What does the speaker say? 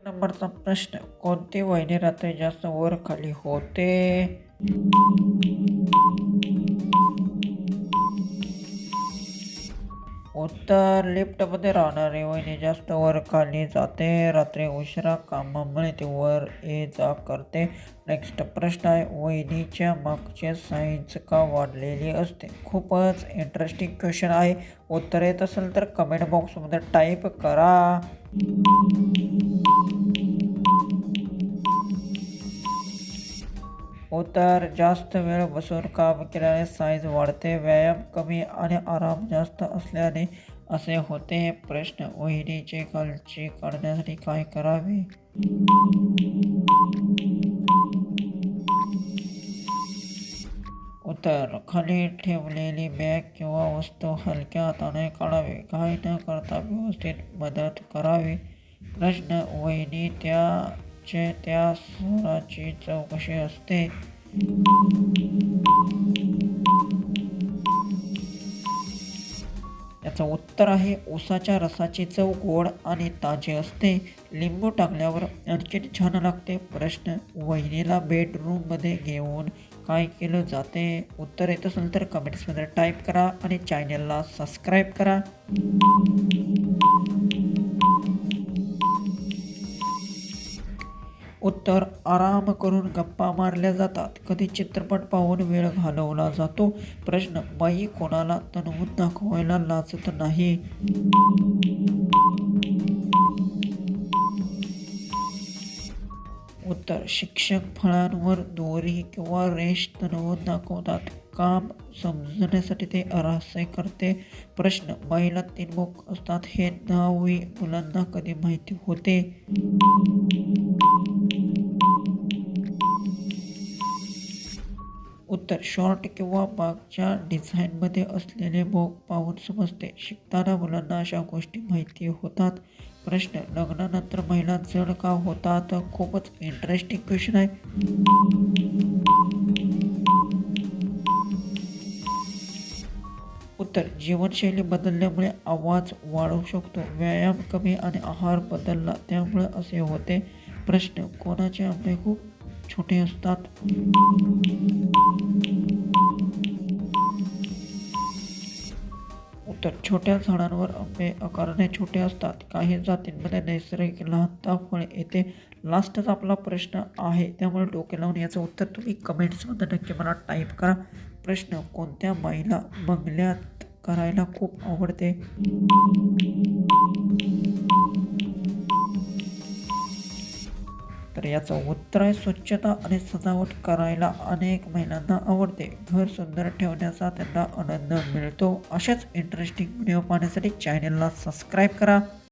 नंबरचा प्रश्न, कोणती वहिनी रात्री जास्त वर खाली होते? उत्तर, लिफ्टमध्ये राहणारी वहिनी जास्त वर खाली जाते. रात्री उशिरा कामामुळे ती वर ये जा करते. नेक्स्ट प्रश्न आहे, वहिनीच्या मागचे साईज का वाढलेली असते? खूपच इंटरेस्टिंग क्वेश्चन आहे. उत्तर येत असेल तर कमेंट बॉक्समध्ये टाईप करा. उत्तर, जास्त वेळ बसून काम केल्याने साईज वाढते. व्यायाम कमी आणि आराम जास्त असल्याने असे होते. प्रश्न, वहिनीची काळजी काढण्यासाठी काय करावे? उत्तर, खाली ठेवलेली बॅग किंवा वस्तू हलक्या हाताने काढावी. घाई न करता व्यवस्थित मदत करावी. प्रश्न, वहिनी त्या स्वराची चव कशी असते? याचं उत्तर आहे, ऊसाच्या रसाची चव गोड आणि ताजी असते. लिंबू टाकल्यावर आणखीन छान लागते. प्रश्न, वहिनीला बेडरूममध्ये घेऊन काय केलं जाते? उत्तर येत असेल तर कमेंट्समध्ये टाईप करा आणि चॅनलला सबस्क्राईब करा. उत्तर, आराम करून गप्पा मारल्या जातात. कधी चित्रपट पाहून वेळ घालवला जातो. प्रश्न, बाई कोणाला तणवून दाखवायला लाजत नाही? उत्तर, शिक्षक फळांवर दोरी किंवा रेष तणवून दाखवतात. काम समजण्यासाठी ते रहस्य करते. प्रश्न, बाईला 3 मुख असतात हे 10वी मुलांना कधी माहिती होते? उत्तर, शॉर्ट किंवा मागच्या डिझाईनमध्ये असलेले बोक पाहून समजते. शिकताना मुलांना अशा गोष्टी माहिती होतात. प्रश्न, लग्नानंतर महिला जड का होतात? खूपच इंटरेस्टिंग क्वेश्चन आहे. उत्तर, जीवनशैली बदलल्यामुळे आवाज वाढू शकतो. व्यायाम कमी आणि आहार बदलला त्यामुळे असे होते. प्रश्न, कोणाचे आंबे खूप छोटे असतात? उत्तर, छोट्या झाडांवर आंबे आकाराने छोटे असतात. काही जातींमध्ये नैसर्गिक लहानता फळ येते. लास्टच आपला प्रश्न आहे, त्यामुळे डोके लावून याचं उत्तर तुम्ही कमेंट्समध्ये नक्की मला टाईप करा. प्रश्न, कोणत्या बाईला बंगल्यात करायला खूप आवडते? तर याचं उत्तर आहे, स्वच्छता आणि सजावट करायला अनेक महिलांना आवडते. घर सुंदर ठेवण्याचा त्यांना आनंद मिळतो. अशाच इंटरेस्टिंग व्हिडिओ पाहण्यासाठी चॅनलला सबस्क्राईब करा.